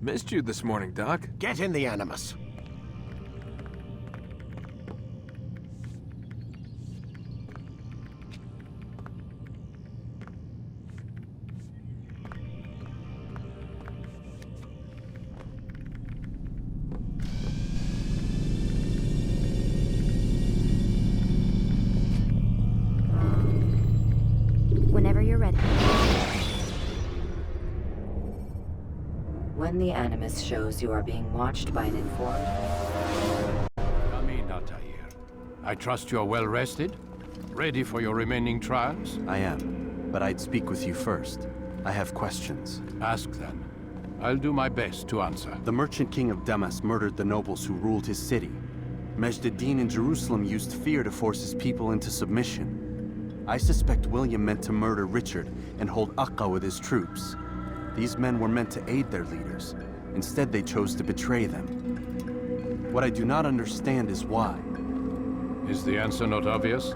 Missed you this morning, Doc. Get in the Animus. Whenever you're ready. When the Animus shows you are being watched by an informed... Come in, Altair. I trust you are well rested? Ready for your remaining trials? I am, but I'd speak with you first. I have questions. Ask then. I'll do my best to answer. The merchant king of Damascus murdered the nobles who ruled his city. Majd-ad-Din in Jerusalem used fear to force his people into submission. I suspect William meant to murder Richard and hold Akka with his troops. These men were meant to aid their leaders. Instead, they chose to betray them. What I do not understand is why. Is the answer not obvious?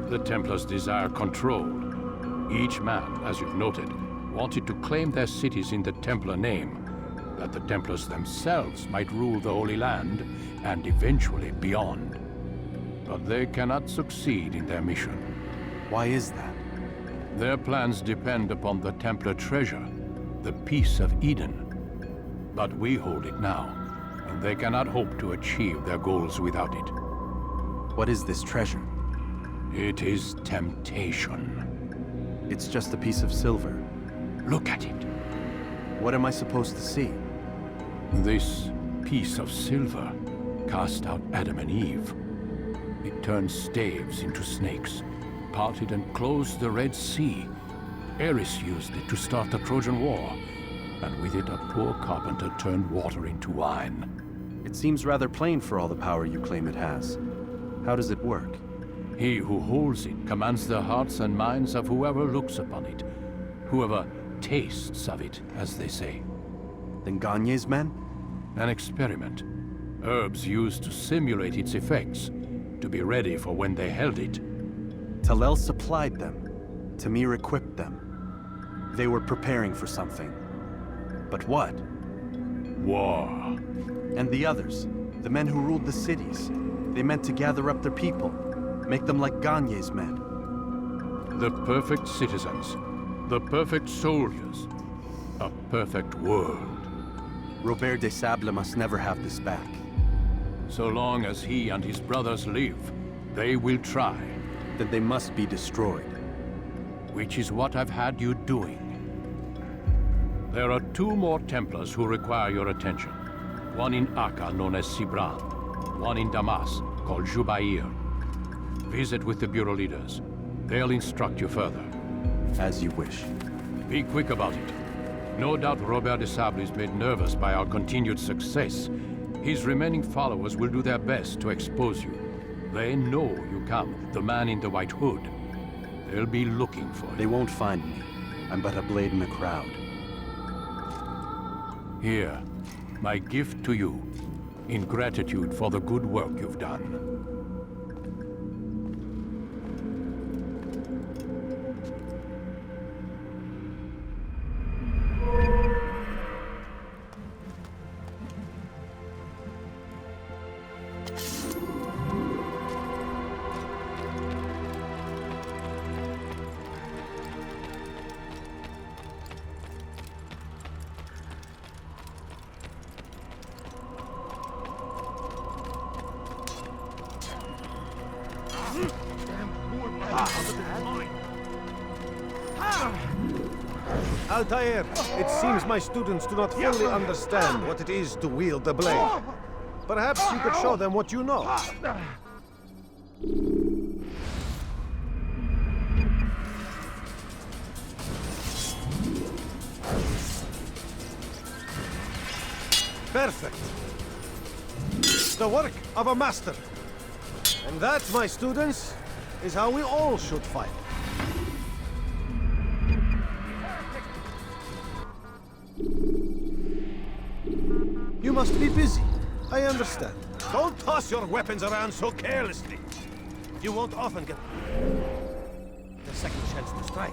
The Templars desire control. Each man, as you've noted, wanted to claim their cities in the Templar name, that the Templars themselves might rule the Holy Land and eventually beyond. But they cannot succeed in their mission. Why is that? Their plans depend upon the Templar treasure, the Peace of Eden. But we hold it now, and they cannot hope to achieve their goals without it. What is this treasure? It is temptation. It's just a piece of silver. Look at it. What am I supposed to see? This piece of silver cast out Adam and Eve. It turned staves into snakes, parted and closed the Red Sea. Ares used it to start the Trojan War, and with it a poor carpenter turned water into wine. It seems rather plain for all the power you claim it has. How does it work? He who holds it commands the hearts and minds of whoever looks upon it, whoever tastes of it, as they say. Then Gagne's men? An experiment. Herbs used to simulate its effects, to be ready for when they held it. Talel supplied them. Tamir equipped them. They were preparing for something. But what? War. And the others, the men who ruled the cities, they meant to gather up their people, make them like Gagne's men. The perfect citizens, the perfect soldiers, a perfect world. Robert de Sable must never have this back. So long as he and his brothers live, they will try. Then they must be destroyed. Which is what I've had you doing. There are 2 more Templars who require your attention. One in Akka, known as Sibran. One in Damas, called Jubair. Visit with the Bureau leaders. They'll instruct you further. As you wish. Be quick about it. No doubt Robert de Sable is made nervous by our continued success. His remaining followers will do their best to expose you. They know you come, the man in the white hood. They'll be looking for you. They won't find me. I'm but a blade in the crowd. Here, my gift to you, in gratitude for the good work you've done. Altair, it seems my students do not fully understand what it is to wield the blade. Perhaps you could show them what you know. Perfect. The work of a master. And that, my students, is how we all should fight. You must be busy. I understand. Don't toss your weapons around so carelessly. You won't often get the second chance to strike.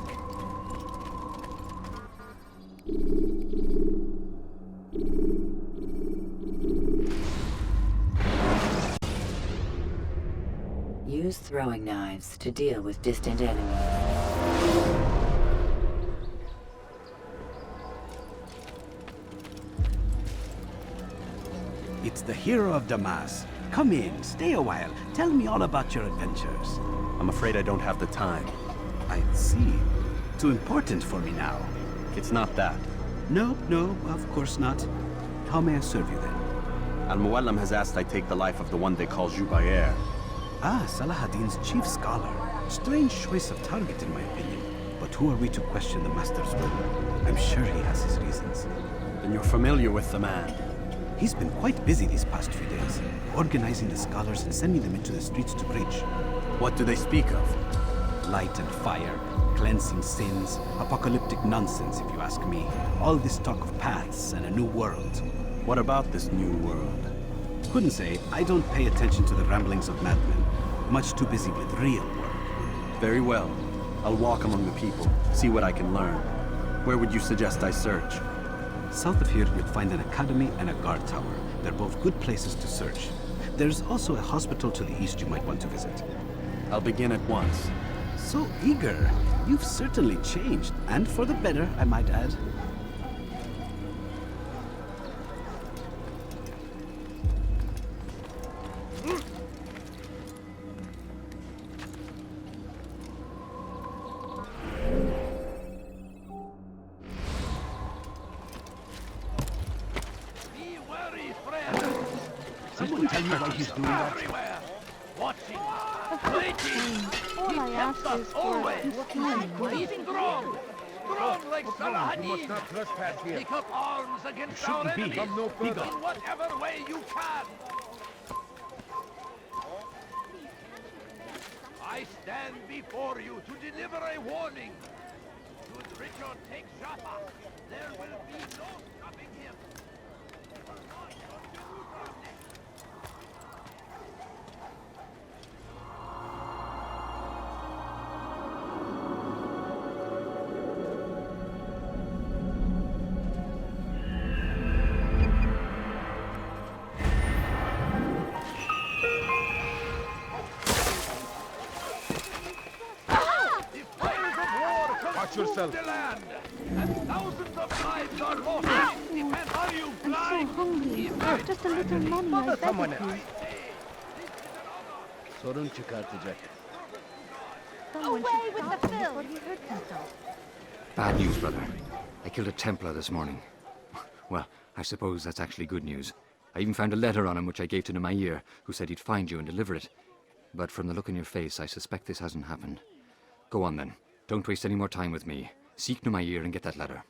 Use throwing knives to deal with distant enemies. It's the hero of Damascus. Come in, stay a while. Tell me all about your adventures. I'm afraid I don't have the time. I see. Too important for me now. It's not that. No, of course not. How may I serve you then? Al-Muallim has asked I take the life of the one they call Jubair. Ah, Salahadin's chief scholar. Strange choice of target in my opinion. But who are we to question the master's will? I'm sure he has his reasons. Then you're familiar with the man. He's been quite busy these past few days, organizing the scholars and sending them into the streets to preach. What do they speak of? Light and fire, cleansing sins, apocalyptic nonsense if you ask me. All this talk of paths and a new world. What about this new world? Couldn't say. I don't pay attention to the ramblings of madmen. Much too busy with real work. Very well. I'll walk among the people, see what I can learn. Where would you suggest I search? South of here, you'll find an academy and a guard tower. They're both good places to search. There's also a hospital to the east you might want to visit. I'll begin at once. So eager. You've certainly changed, and for the better, I might add. Someone tell me why he's doing that? Everywhere! Watching! All I ask is for Be strong! Strong like Salahadin! Take up arms against our enemies in whatever way you can! I stand before you to deliver a warning. Should Richard take Jaffa, there will be no stopping him. Yourself. The land, and thousands of lives are lost. Defend. Are you I'm blind? so hungry. Just a little money, I beg of you. Sorun çıkartacak. Someone should stop him before he hurts himself. Bad news, brother. I killed a Templar this morning. Well, I suppose that's actually good news. I even found a letter on him which I gave to Nemair, who said he'd find you and deliver it. But from the look in your face, I suspect this hasn't happened. Go on then. Don't waste any more time with me. Seek Nemair and get that letter.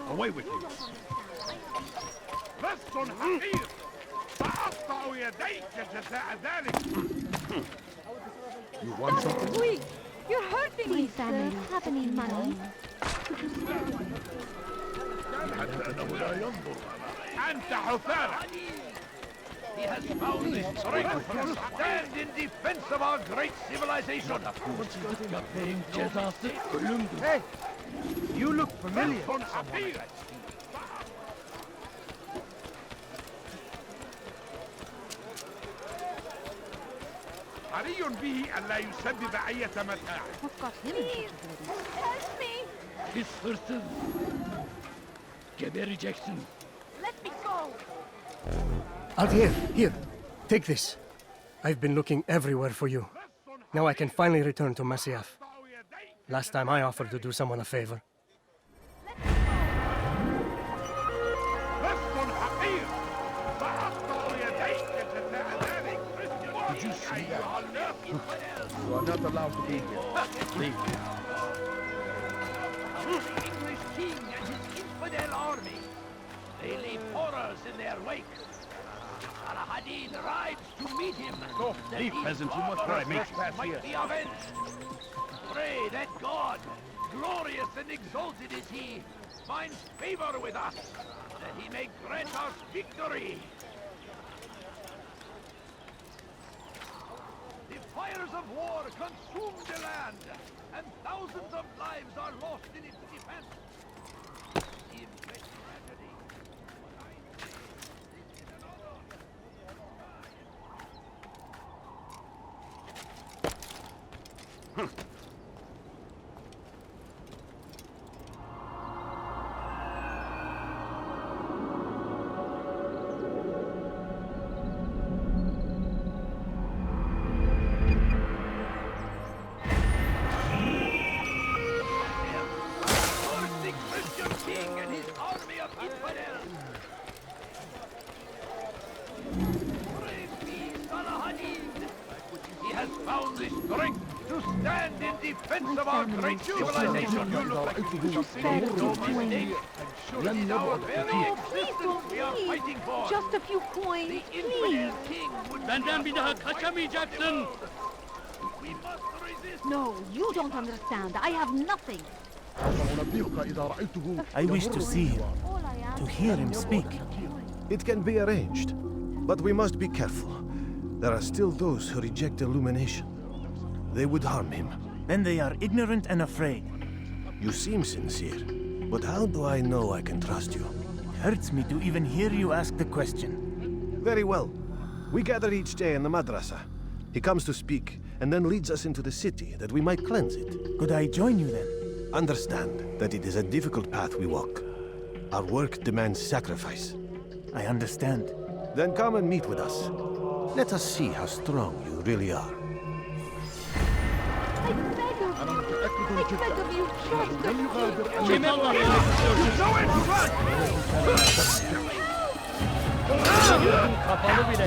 Away with you. لست حقير سأقطع يديك جزاء ذلك. You want something? Wait, you're hurting me, sir. Have any money? أنت حثالة. He has found the strength to stand in defense of our great civilization. Hey! You look familiar. لست حقير. حري به ألا يسبب أي متاع. What got him in such a bloody... Help me! Pis hırsız. Gebereceksin. Let me go! Altair, here. Take this. I've been looking everywhere for you. Now I can finally return to Masyaf. Last time I offered to do someone a favor. Did you see that? You are not allowed to be here. Leave. The English king and his infidel army. They leave horrors in their wake. Salahadin rides to meet him. Go, leave, peasant. You must not make might be avenged. Pray that God, glorious and exalted is he, finds favor with us, that he may grant us victory. The fires of war consume the land, and thousands of lives are lost in its defense. He has found the strength to stand in defense of our great civilization. You look like you made no mistake. In our very existence we are fighting for. Just a few coins, The please. infidel king would Benden bir daha kaçamayacaksın. We must resist. No, you don't understand. I have nothing. I wish to see him, All I ask to hear him speak. It can be arranged, but we must be careful. There are still those who reject illumination. They would harm him. Then they are ignorant and afraid. You seem sincere, but how do I know I can trust you? Hurts me to even hear you ask the question. Very well. We gather each day in the madrasa. He comes to speak, and then leads us into the city, that we might cleanse it. Could I join you then? Understand that it is a difficult path we walk. Our work demands sacrifice. I understand. Then come and meet with us. Let us see how strong you really are. I beg of you, just a few. Kimi anlatmak istiyorsun? Kapalı bile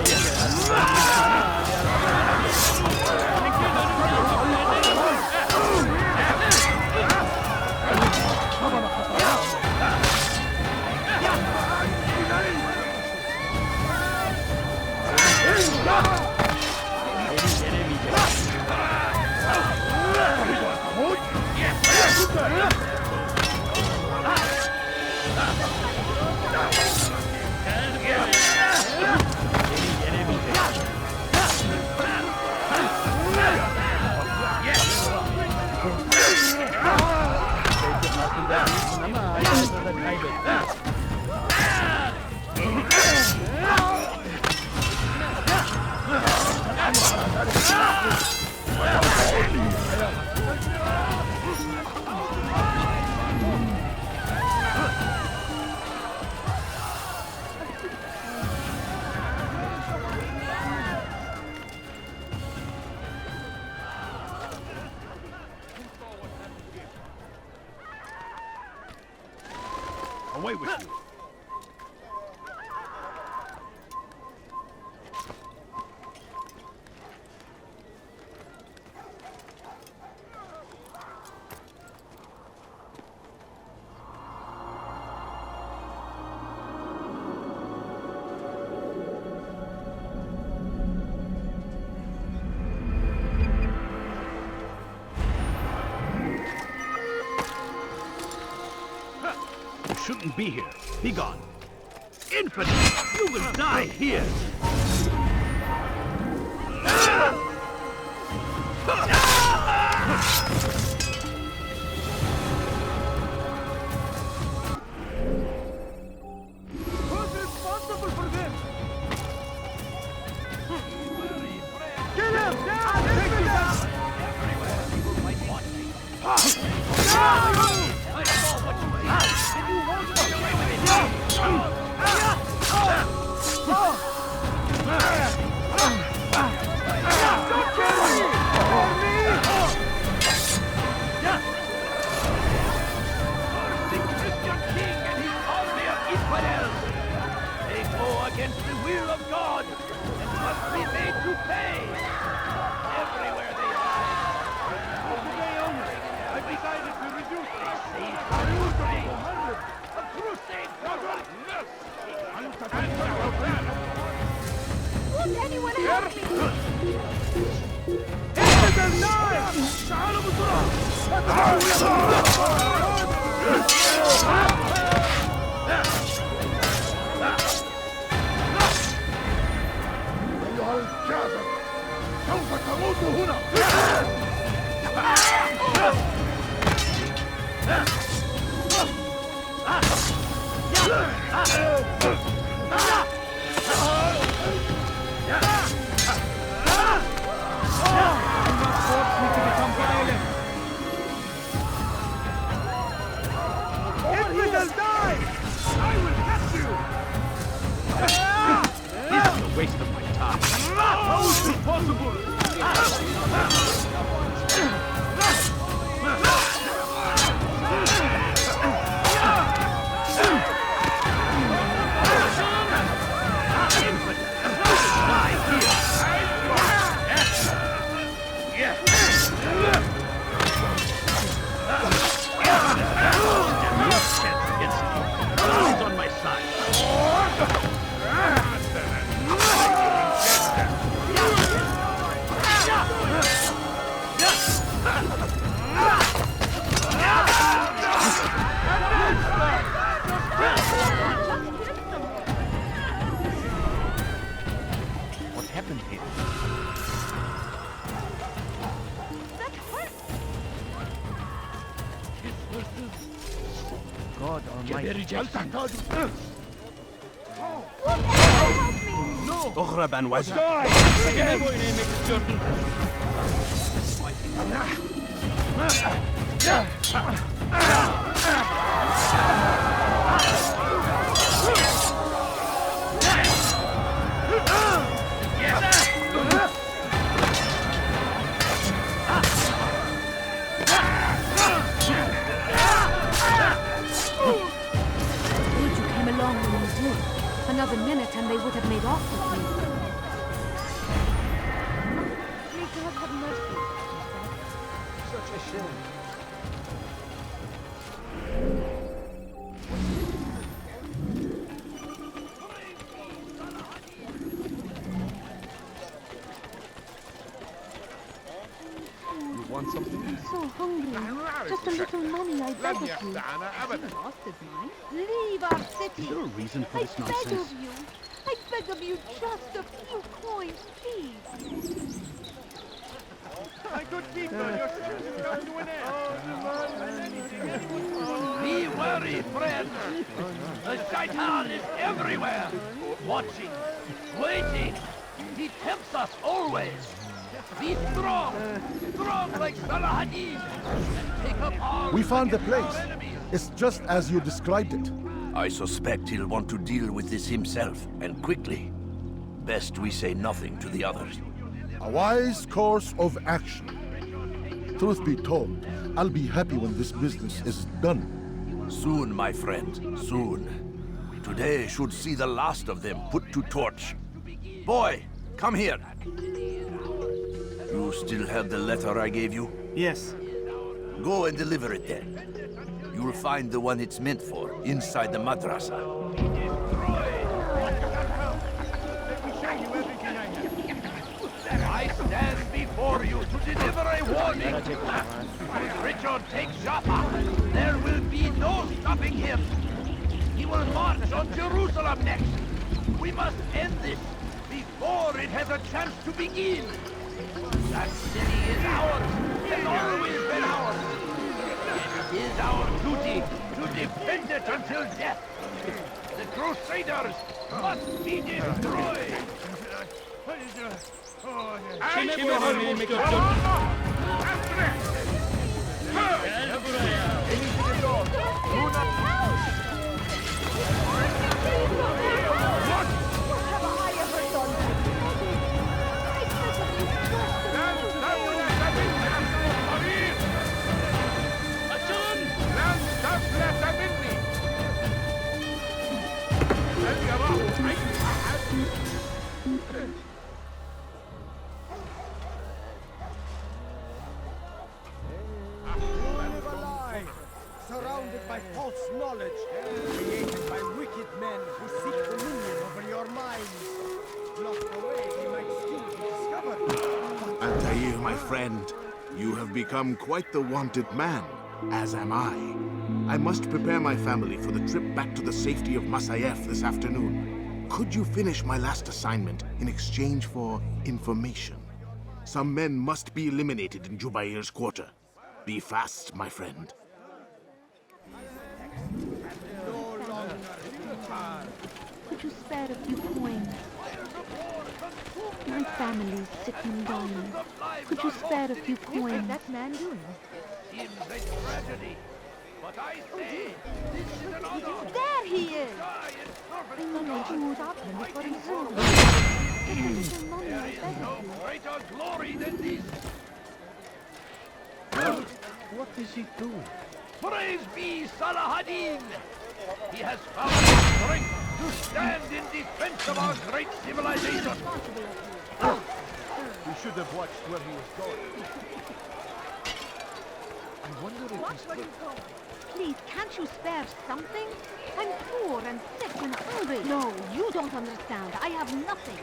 Away with you. You shouldn't be here. Be gone. Infidel! You will die here! Who's responsible for this? Get him! Down! Take him down! Against the will of God and must be made to pay. Everywhere they hide. Today only, I decided to reduce it. A crusade project. Won't anyone help me? سوف تموت هنا. force me to become God Almighty. أغربا وجهك. Another minute and they would have made off with me. May God have mercy. Such a shame. You want something? I'm so hungry. Just a little money, I beg of you. The lost is mine. Leave our city. Is there a reason for this I beg nonsense? of you. I beg of you, just a few coins, please. My good people, your ships have come to an end. Be wary, friends. The Shaitan is everywhere. Watching, waiting. He tempts us always. Be strong, strong like Salahadin. And take up arms. We found the against our place. enemies. It's just as you described it. I suspect he'll want to deal with this himself, and quickly. Best we say nothing to the others. A wise course of action. Truth be told, I'll be happy when this business is done. Soon, my friend, soon. Today should see the last of them put to torch. Boy, come here. You still have the letter I gave you? Yes. Go and deliver it then. You'll find the one it's meant for inside the madrasa. I stand before you to deliver a warning. If Richard takes Jaffa, there will be no stopping him. He will march on Jerusalem next. We must end this before it has a chance to begin. That city is ours, has always been ours. It is our duty to defend it until death. The Crusaders must be destroyed. Surrounded by false knowledge, created by wicked men who seek dominion over your minds. Locked away, they might still be discovered. Altair, my friend, you have become quite the wanted man, as am I. I must prepare my family for the trip back to the safety of Masayef this afternoon. Could you finish my last assignment in exchange for information? Some men must be eliminated in Jubair's quarter. Be fast, my friend. Could you spare a few coins? My family's sick and dying. Could you spare a few coins? What's that man doing? Seems a tragedy. But I say, this is an honor. There he is! I know you stop him before he's hurt. There is no greater glory than this. What is he doing? Praise be Salahadin! He has found the strength to stand in defense of our great civilization. We should have watched where he was going. I wonder if he's... Please, can't you spare something? I'm poor and sick and hungry. No, you don't understand. I have nothing.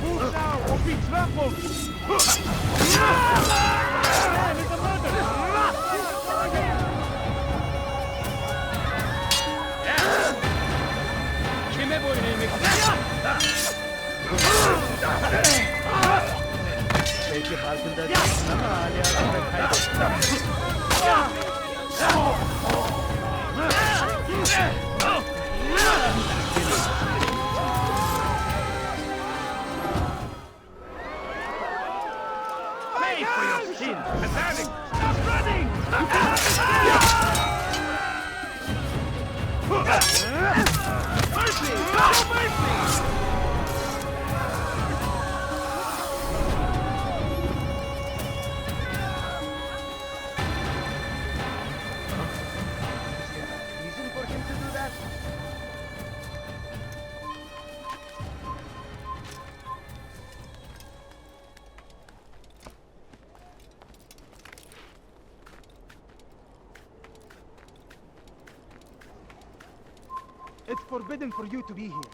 Move now or be trampled! Belki farkında değilsin ama hala aklını kaybettin. Pay for your sins! Pathetic! Stop running! Mercy! No mercy! Reason for him to do that? It's forbidden for you to be here.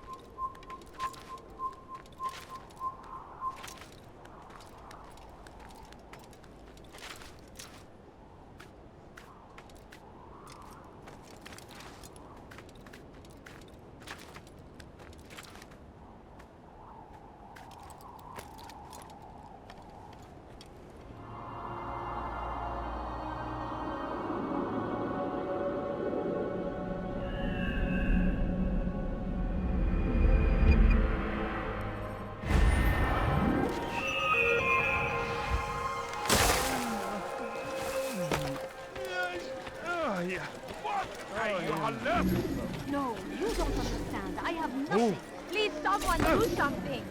No, you don't understand. I have nothing. Please, someone do something.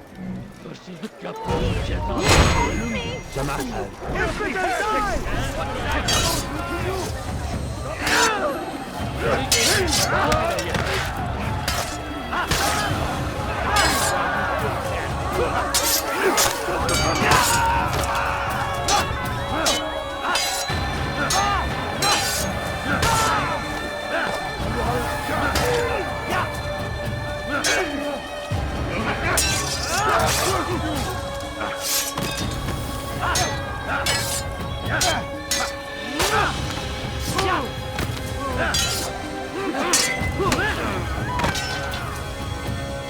Help me!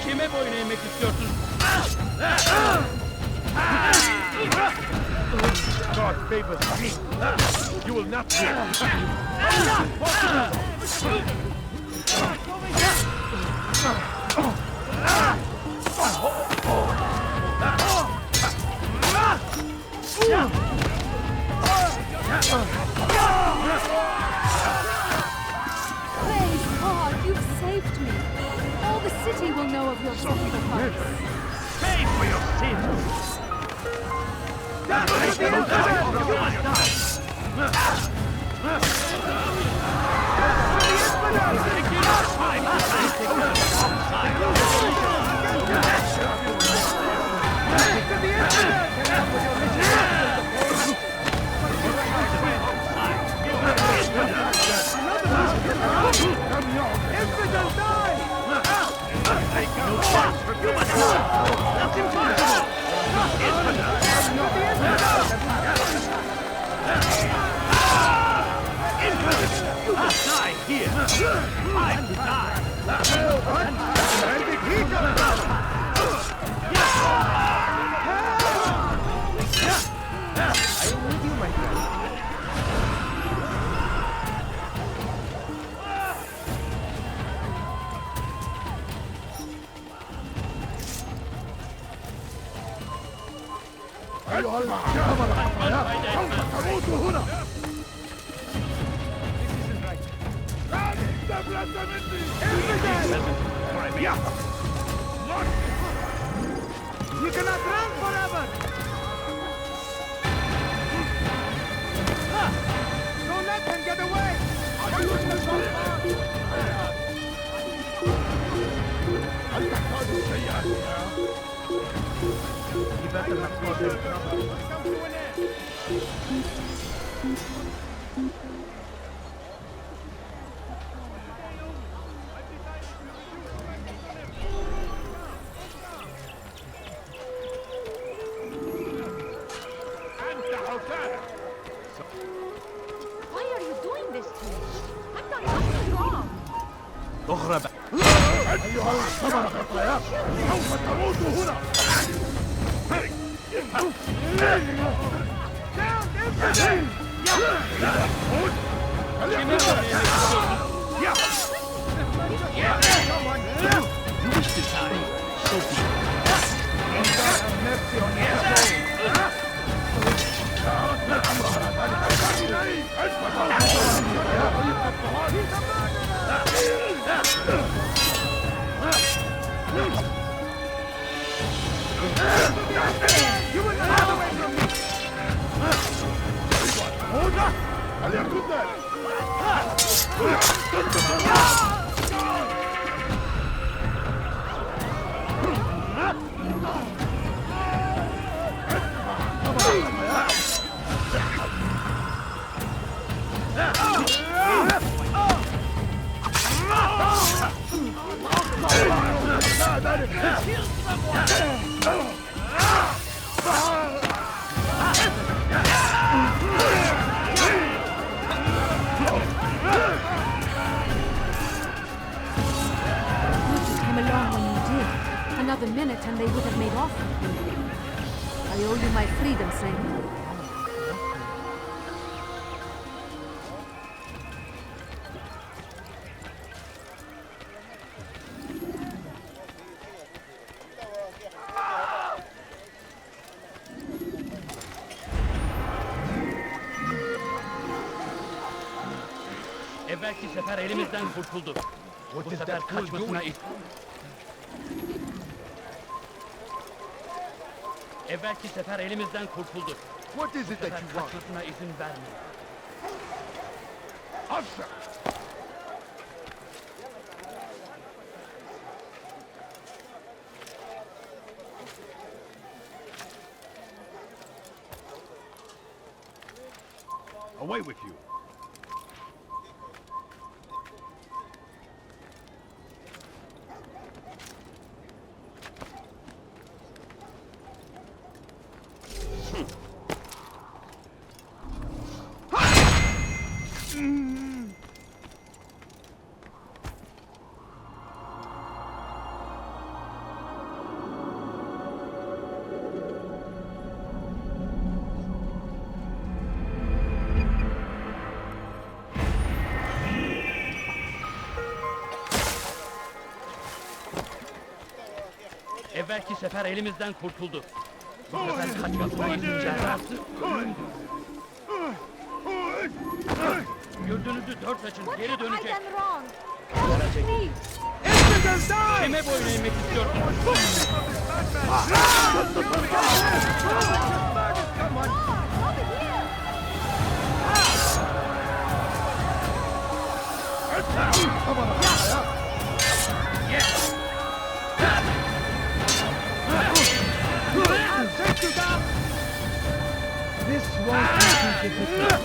Kime boyun eğmek istiyorsun? God favors me. You will not win. Praise God, you've saved me. All the city will know of your sacrifice. Pay for your sins! That's impossible! You must die here! I have to die! Where did he come from? I am with you, my friend. أيها الجبل الحياة سوف تموت هنا. You cannot run forever! Don't let him get away! هل تحتاج شيئا؟ You better not cause him trouble. Why are you doing this to me? I've done nothing wrong. أيها الجبل الحياة سوف تموت هنا. You wish to die, so be it. God have mercy on your You will not run away from me! Hold up! Another minute and they would have made off with me. I owe you my freedom, Saint. Evvelki sefer elimizden kurtuldu. Bu sefer kaçmasına Evvelki sefer elimizden kurtuldu. What is it that you want? Kaçmasına izin vermeyin. Usher! Away with you. Evvelki sefer elimizden kurtuldu. Bu sefer kaçmasına izin vermez. Gördüğünüzü dört açın, geri dönecek. Dönecek. Kime boyun eğmek istiyorsunuz? This won't be difficult.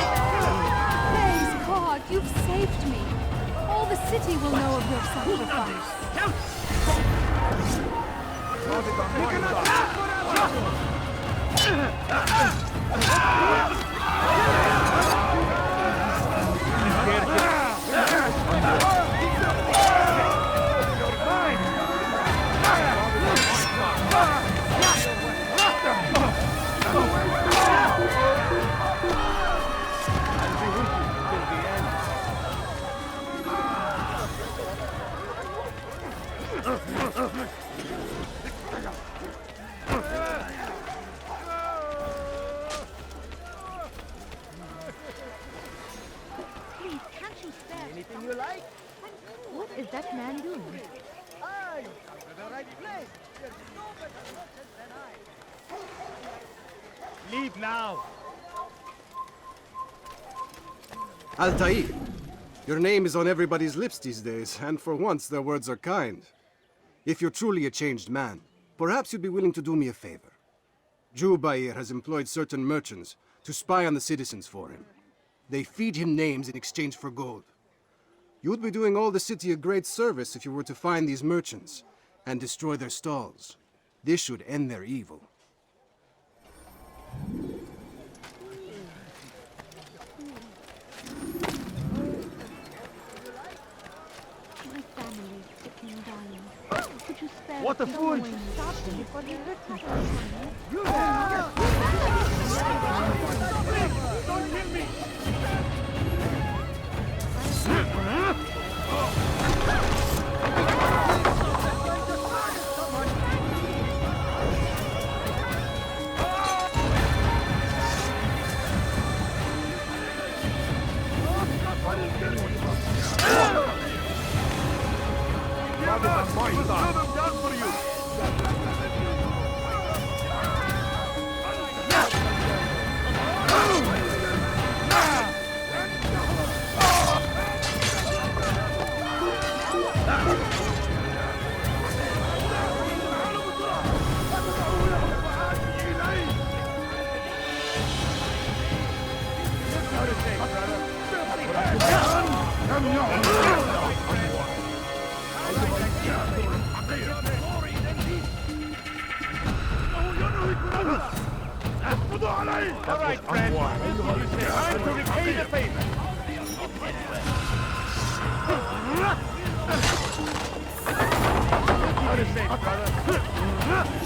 Praise God, you've saved me. All the city will know of your sacrifice. Please, can't you spare Anything you like? What is that man doing? Ah, you come to the right place. You're no better merchant than I. Leave now! Altair, your name is on everybody's lips these days, and for once their words are kind. If you're truly a changed man, perhaps you'd be willing to do me a favor. Jubair has employed certain merchants to spy on the citizens for him. They feed him names in exchange for gold. You'd be doing all the city a great service if you were to find these merchants and destroy their stalls. This should end their evil. My family's sick and dying. Could you spare What a some fool! wings? Stop him before he hurts my family. You there! Don't kill me! All right, friend. Time to repay the favor. How to say, brother?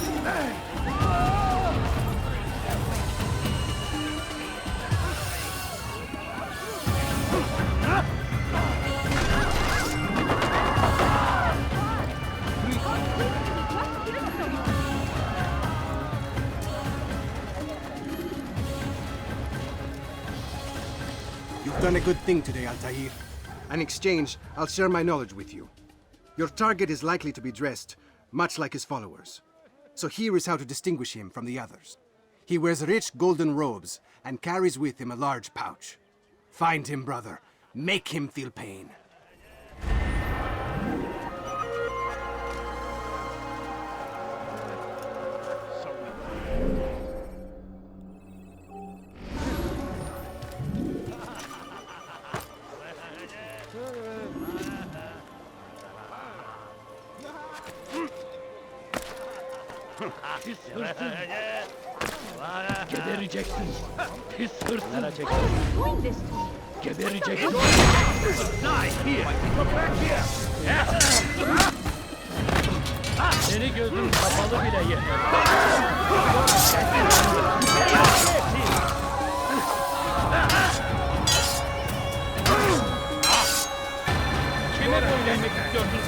You've done a good thing today, Altair. In exchange, I'll share my knowledge with you. Your target is likely to be dressed much like his followers. So here is how to distinguish him from the others. He wears rich golden robes and carries with him a large pouch. Find him, brother. Make him feel pain. Pis hırsız. Gebereceksin. Pis hırsız. Doing this to me. Gebereceksin. Die here. Come back here. Seni gözüm kapalı bile yeter. Kime böylemek istiyorsunuz?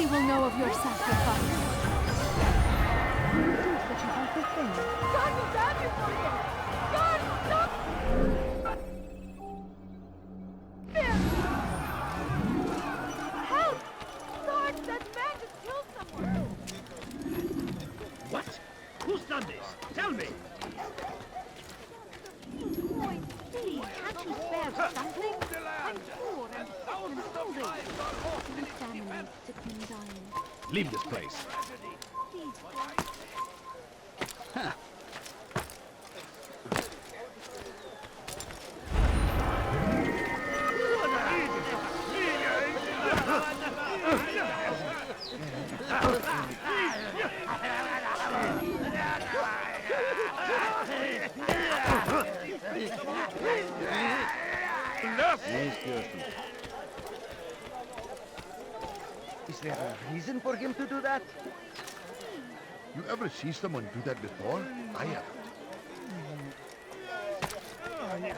Will know of your sacrifice. Do such a awful thing. God will damn you for this! God, stop! Help! Lord, that man just killed someone! What? Who's done this? Tell me! Boy, please, can't you spare something? I'm poor and sick and hungry. My family's sick and dying. Leave this place. Please, Huh. Is there a reason for him to do that? You ever see someone do that before? I have. Oh, yeah.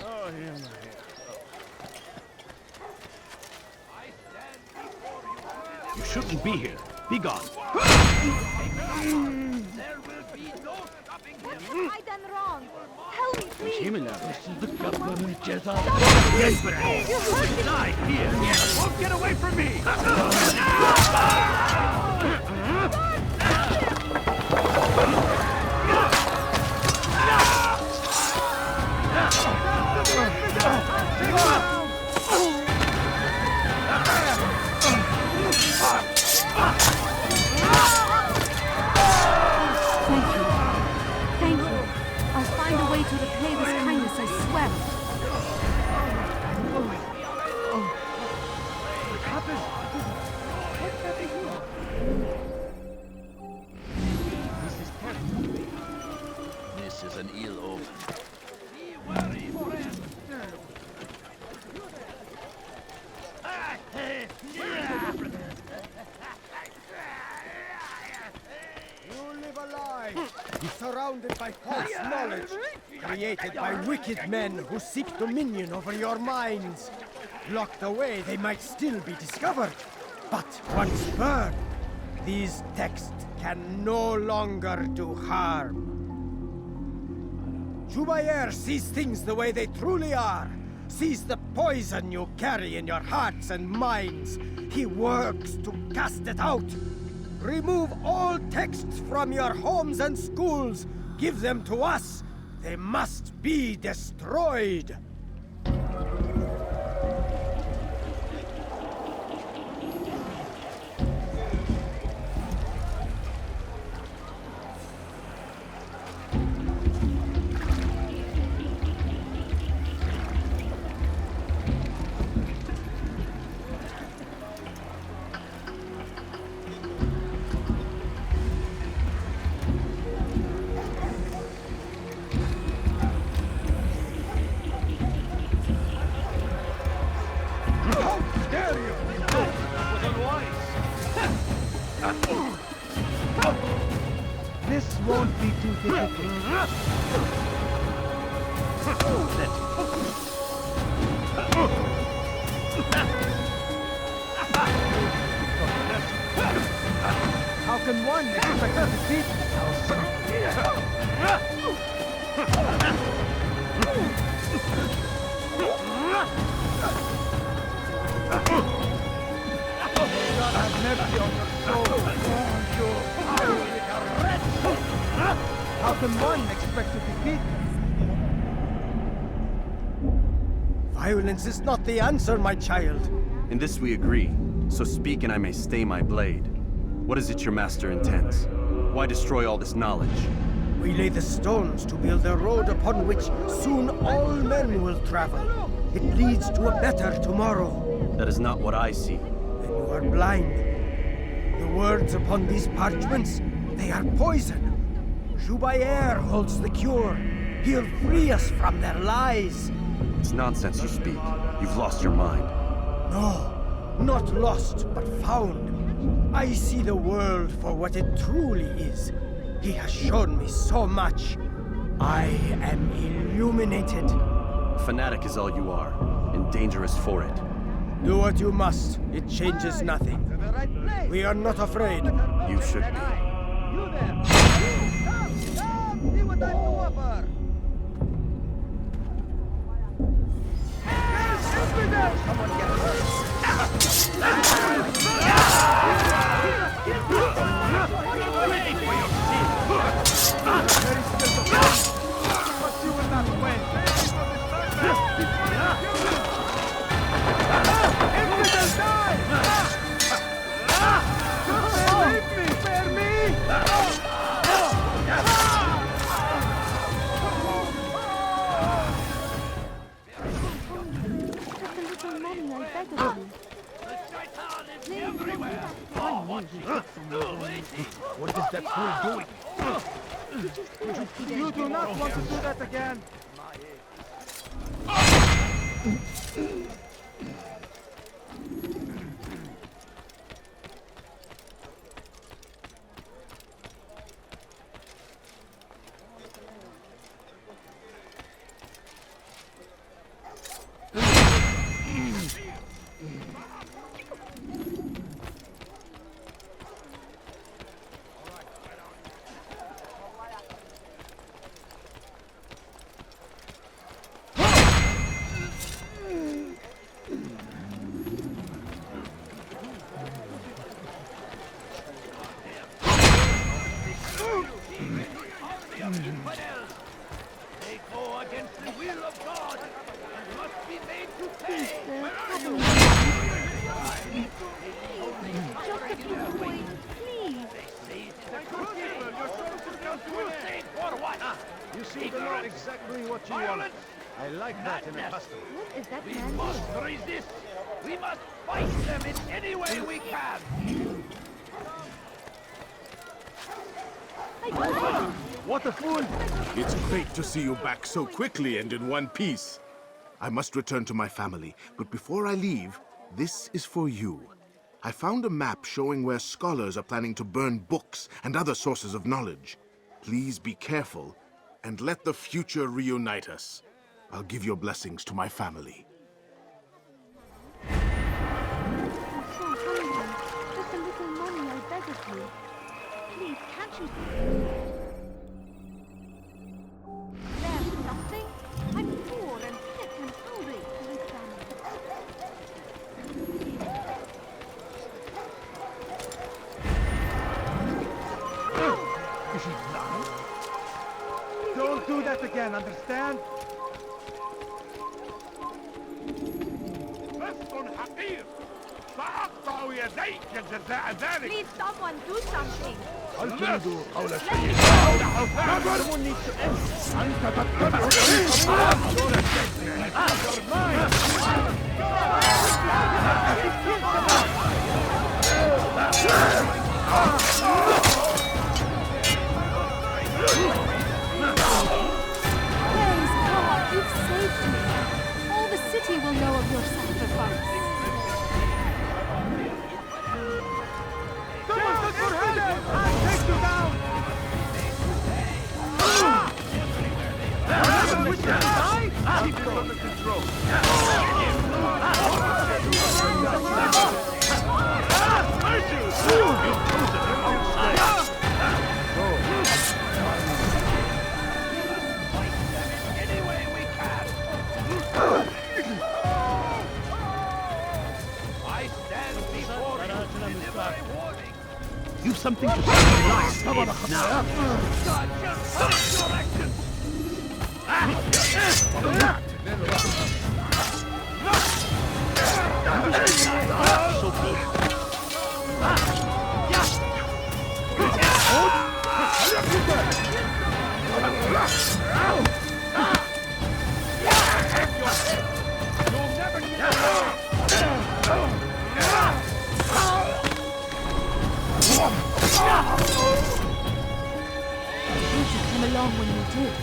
Oh, here, You shouldn't be here. Be gone. There will be no stopping him. What have I done wrong? Help me, please! This is the government Jezza. Desperate! You hurt me! Die here. Won't get away from me. Thank you. I'll find a way to repay this kindness, I swear. What happened? This is terrible. This is an ill omen. Be wary, friend. You live a lie. He's surrounded by false knowledge, created by wicked men who seek dominion over your minds. Locked away, they might still be discovered. But once burned, these texts can no longer do harm. Jubayer sees things the way they truly are. Sees the poison you carry in your hearts and minds. He works to cast it out. Remove all texts from your homes and schools. Give them to us. They must be destroyed. This won't be too difficult. How can one expect to defeat God have mercy on your soul. How can one expect to defeat me? Violence is not the answer, my child. In this we agree, so speak and I may stay my blade. What is it your master intends? Why destroy all this knowledge? We lay the stones to build a road upon which soon all men will travel. It leads to a better tomorrow. That is not what I see. Then you are blind. The words upon these parchments, they are poison. Jubayer holds the cure. He'll free us from their lies. It's nonsense you speak. You've lost your mind. No, not lost, but found. I see the world for what it truly is. He has shown me so much. I am illuminated. A fanatic is all you are, and dangerous for it. Do what you must. It changes nothing. We are not afraid. You should be. You there! Come! See what I do of her! Someone get hurt! Pay for your sins. Very still, but you will not win. Everybody die! Leave me! Spare me! Just a little money, I beg of you. Please, don't do that. I knew he'd get somewhere. What is that fool doing? He just told us he You didn't do not want to do that again! You seem to know exactly what you want. I like that in a customer. What is that We man must doing? resist. We must fight them in any way we can. What a fool! It's great to see you back so quickly and in one piece. I must return to my family, but before I leave, this is for you. I found a map showing where scholars are planning to burn books and other sources of knowledge. Please be careful, and let the future reunite us. I'll give your blessings to my family. I'm so hungry. Just a little money, I beg of you. Please, can't you see? There's nothing. I'm poor and sick and hungry. Please, Is he blind? Don't do that again, understand? Please, someone do something. هل تريد قول السيد someone needs to end. أنت تتبع Praise God, you've saved me. All the city will know of your sacrifice. Someone look for help! I'll take you down! Which side? Keep it under control. You've something to say. Now. So be You should come along when you did.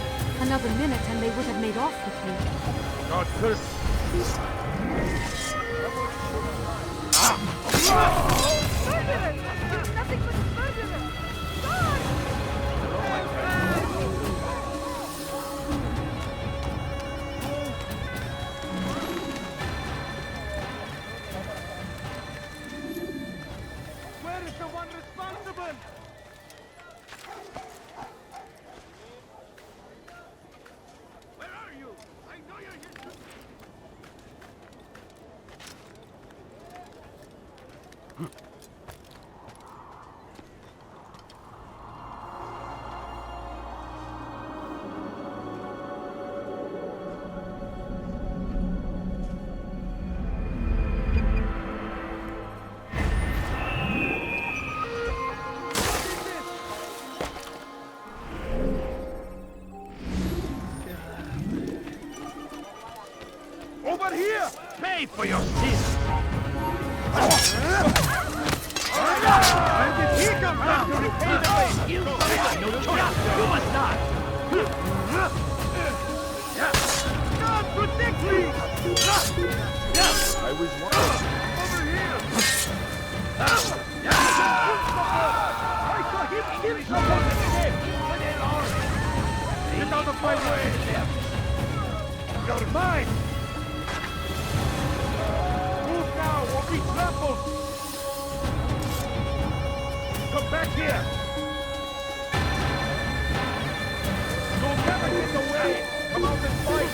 Another minute and they would have made off with me. God curse. Nothing but murderer! God! Where is the one responsible? Where are you? I know you're here. Over here! pay for your sins. And if he comes back to repay the favor, You have no choice. You must die. God protect me! I was wondering. Over here! I saw him kill someone! Get out of my way! You're mine! Move now or be trampled! Come back here! You'll never get away! Come out and fight!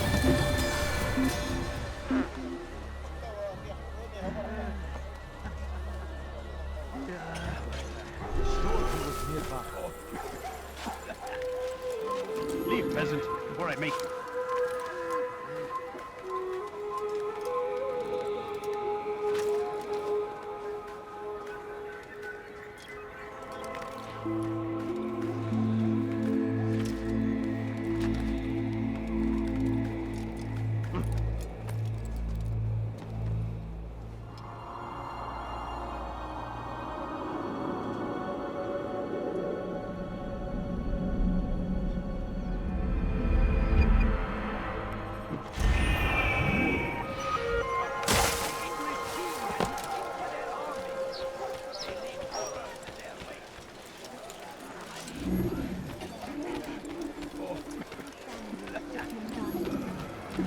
Leave, peasant, before I make you.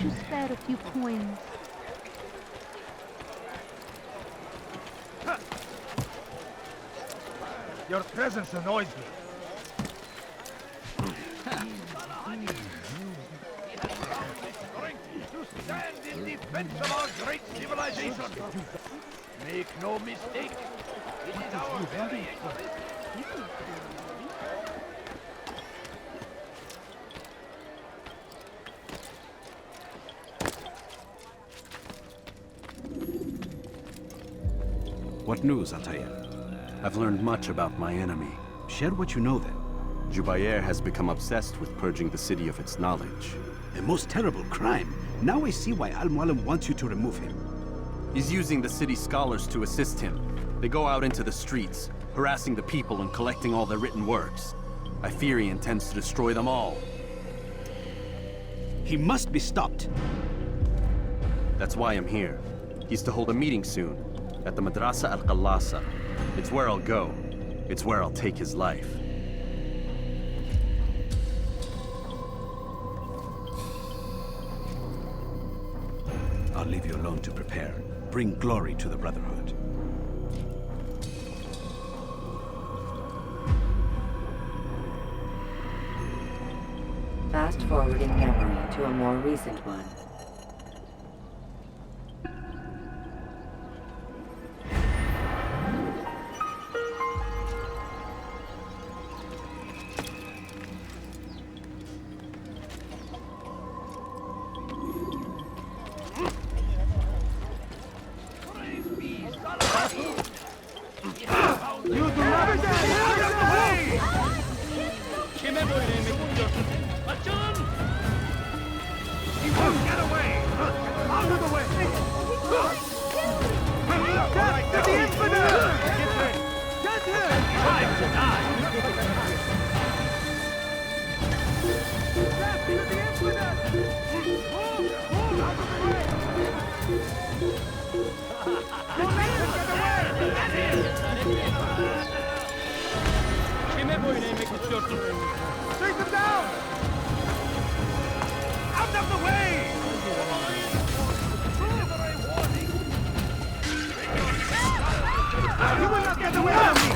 you spare a few coins? Your presence annoys me. To stand in defense of our great civilization. Make no mistake, it is our very What news, Altair? I've learned much about my enemy. Share what you know then. Jubair has become obsessed with purging the city of its knowledge. A most terrible crime. Now I see why Al-Mualim wants you to remove him. He's using the city scholars to assist him. They go out into the streets, harassing the people and collecting all their written works. I fear he intends to destroy them all. He must be stopped. That's why I'm here. He's to hold a meeting soon, at the Madrasa Al-Qallasa. It's where I'll go. It's where I'll take his life. I'll leave you alone to prepare. Bring glory to the Brotherhood. Fast-forwarding memory to a more recent one. Take them down! Out of the way! You will not get away from me!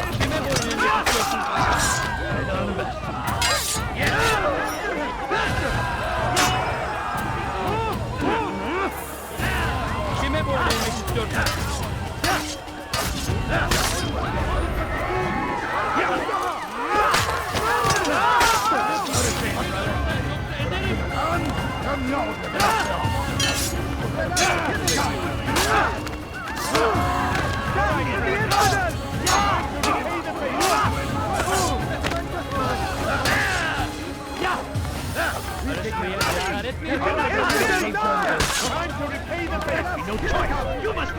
Time to repay the debt! No choice! You must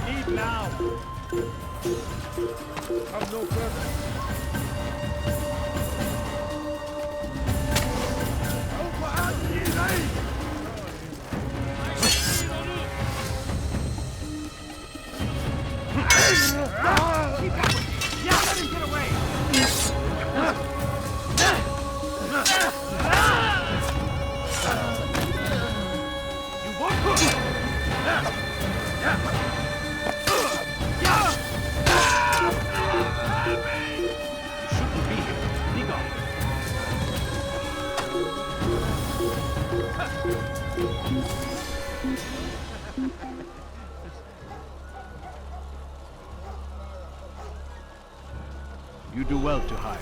Leave now! Come no further! Let him get away! You won't! You shouldn't be here. Be gone. You do well to hide.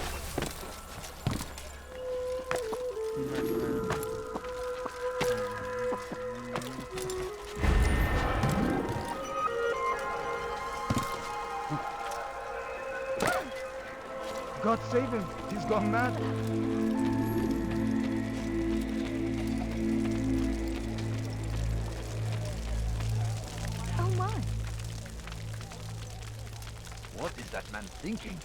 God save him. He's gone mad. Oh my. What is that man thinking?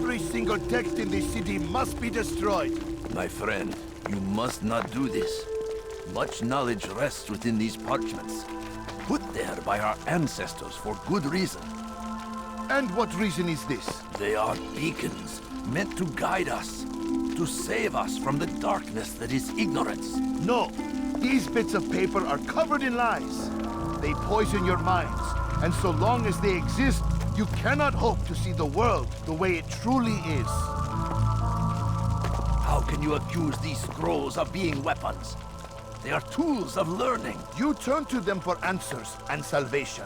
Every single text in this city must be destroyed. My friend, you must not do this. Much knowledge rests within these parchments, put there by our ancestors for good reason. And what reason is this? They are beacons, meant to guide us, to save us from the darkness that is ignorance. No, these bits of paper are covered in lies. They poison your minds, and so long as they exist, you cannot hope to see the world the way it truly is. How can you accuse these scrolls of being weapons? They are tools of learning. You turn to them for answers and salvation.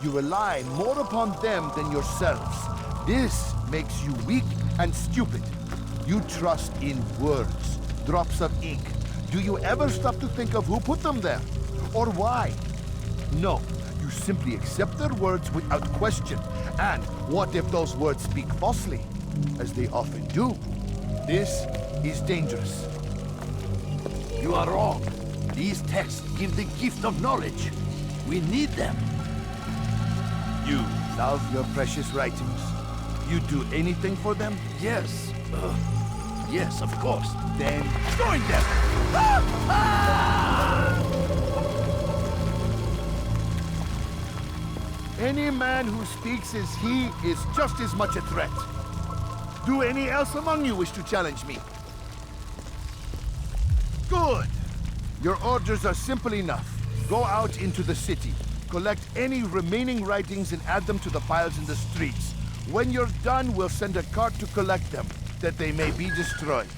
You rely more upon them than yourselves. This makes you weak and stupid. You trust in words, drops of ink. Do you ever stop to think of who put them there? Or why? No, you simply accept their words without question. And what if those words speak falsely? As they often do. This is dangerous. You are wrong. These texts give the gift of knowledge. We need them. You love your precious writings. You do anything for them? Yes. Yes, of course. Then join them! Any man who speaks as he is just as much a threat. Do any else among you wish to challenge me? Good! Your orders are simple enough. Go out into the city, collect any remaining writings and add them to the piles in the streets. When you're done, we'll send a cart to collect them, that they may be destroyed.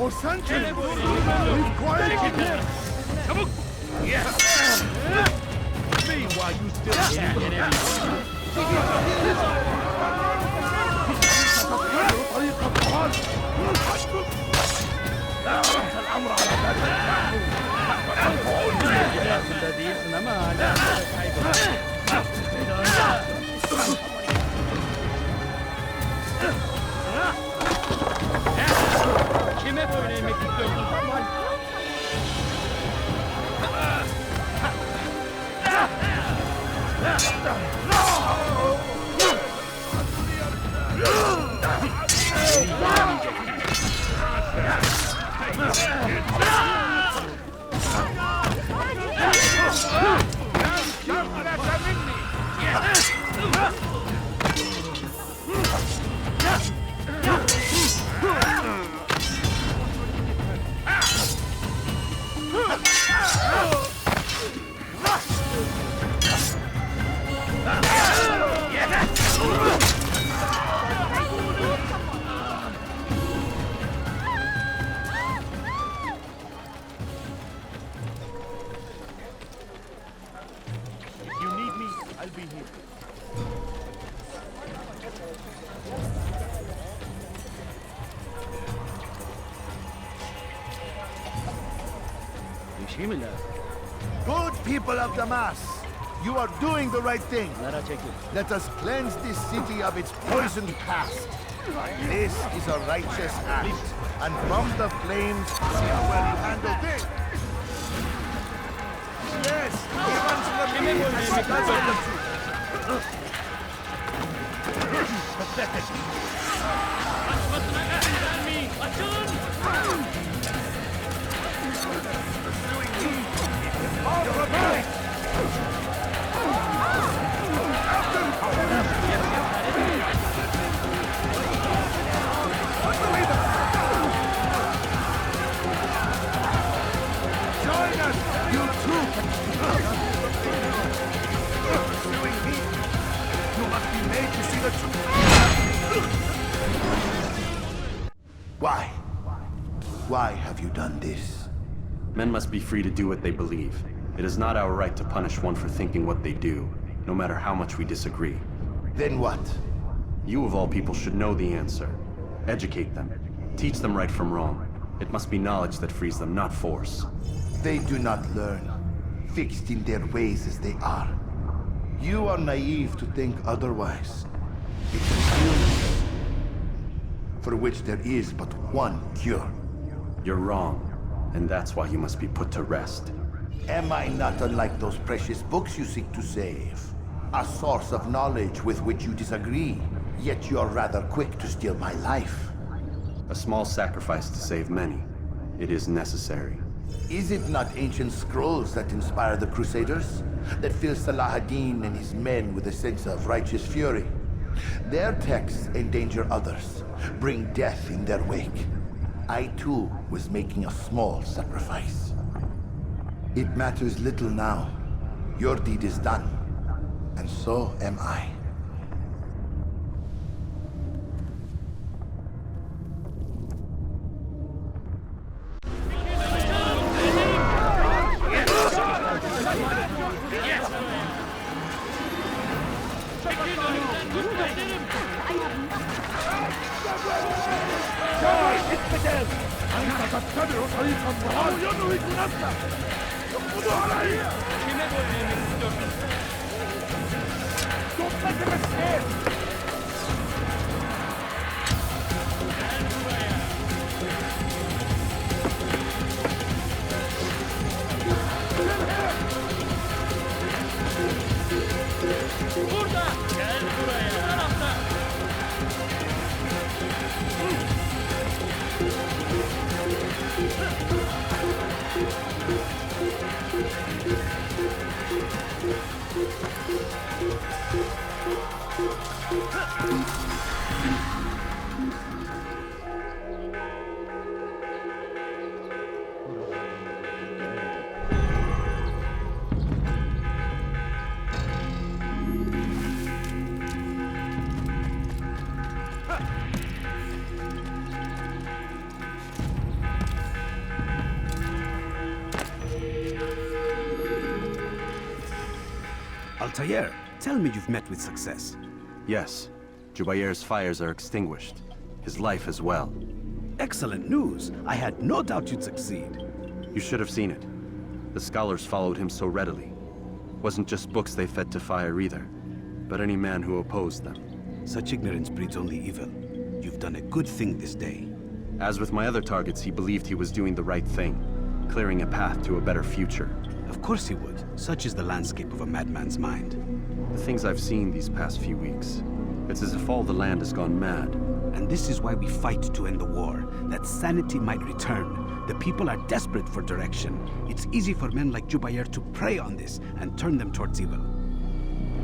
Oh, Sancho! We've quieted him! See why you still Kime böyle yemek istiyorsun? Good people of Damascus, you are doing the right thing. Let us cleanse this city of its poisoned past. This is a righteous act, and from the flames, see how well you handle this. Yes, he runs from me as he does of the truth. Pathetic. You're right. Join us, you two. Pursuing me. You must be made to see the truth. Why have you done this? Men must be free to do what they believe. It is not our right to punish one for thinking what they do, no matter how much we disagree. Then what? You of all people should know the answer. Educate them. Teach them right from wrong. It must be knowledge that frees them, not force. They do not learn, fixed in their ways as they are. You are naive to think otherwise. It's an illness for which there is but one cure. You're wrong, and that's why you must be put to rest. Am I not unlike those precious books you seek to save? A source of knowledge with which you disagree, yet you are rather quick to steal my life. A small sacrifice to save many. It is necessary. Is it not ancient scrolls that inspire the Crusaders? That fill Salah ad-Din and his men with a sense of righteous fury? Their texts endanger others, bring death in their wake. I too was making a small sacrifice. It matters little now. Your deed is done, and so am I. Altair, tell me you've met with success. Yes. Jubair's fires are extinguished. His life as well. Excellent news. I had no doubt you'd succeed. You should have seen it. The scholars followed him so readily. Wasn't just books they fed to fire either, but any man who opposed them. Such ignorance breeds only evil. You've done a good thing this day. As with my other targets, he believed he was doing the right thing, clearing a path to a better future. Of course he would. Such is the landscape of a madman's mind. The things I've seen these past few weeks, it's as if all the land has gone mad. And this is why we fight to end the war, that sanity might return. The people are desperate for direction. It's easy for men like Jubair to prey on this and turn them towards evil.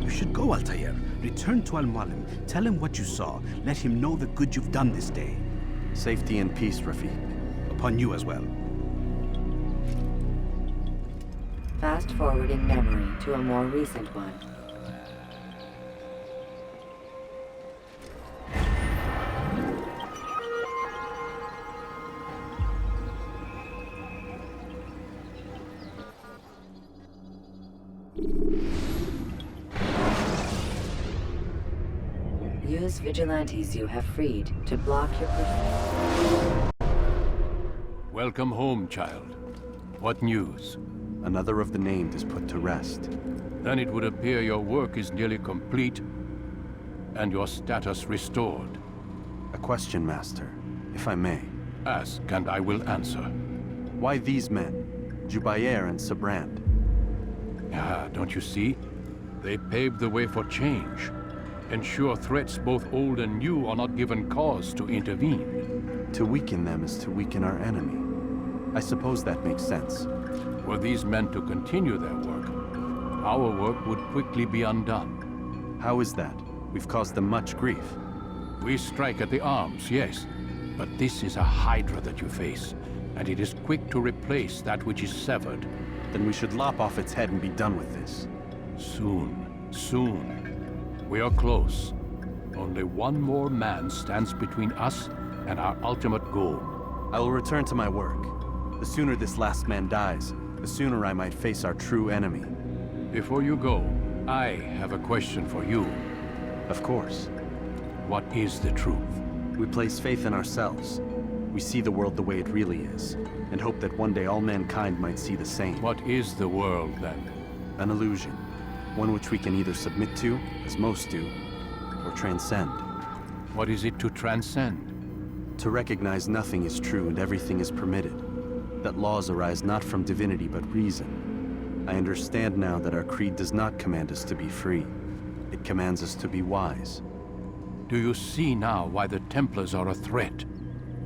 You should go, Altair. Return to Al-Mualim. Tell him what you saw. Let him know the good you've done this day. Safety and peace, Rafiq. Upon you as well. Fast-forwarding memory to a more recent one. Use vigilantes you have freed to block your pursuit. Welcome home, child. What news? Another of the named is put to rest. Then it would appear your work is nearly complete and your status restored. A question, Master, if I may. Ask, and I will answer. Why these men, Jubair and Sabrand? Ah, don't you see? They paved the way for change. Ensure threats both old and new are not given cause to intervene. To weaken them is to weaken our enemy. I suppose that makes sense. Were these men to continue their work, our work would quickly be undone. How is that? We've caused them much grief. We strike at the arms, yes. But this is a hydra that you face, and it is quick to replace that which is severed. Then we should lop off its head and be done with this. Soon, soon. We are close. Only one more man stands between us and our ultimate goal. I will return to my work. The sooner this last man dies, the sooner I might face our true enemy. Before you go, I have a question for you. Of course. What is the truth? We place faith in ourselves. We see the world the way it really is, and hope that one day all mankind might see the same. What is the world, then? An illusion. One which we can either submit to, as most do, or transcend. What is it to transcend? To recognize nothing is true and everything is permitted. That laws arise not from divinity but reason. I understand now that our creed does not command us to be free. It commands us to be wise. Do you see now why the Templars are a threat?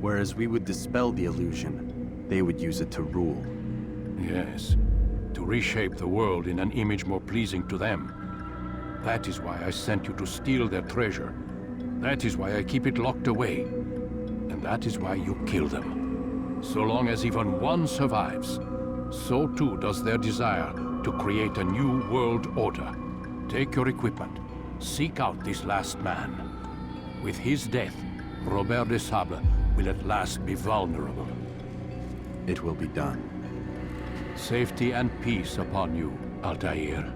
Whereas we would dispel the illusion, they would use it to rule. Yes, to reshape the world in an image more pleasing to them. That is why I sent you to steal their treasure. That is why I keep it locked away. And that is why you kill them. So long as even one survives, so too does their desire to create a new world order. Take your equipment. Seek out this last man. With his death, Robert de Sable will at last be vulnerable. It will be done. Safety and peace upon you, Altair.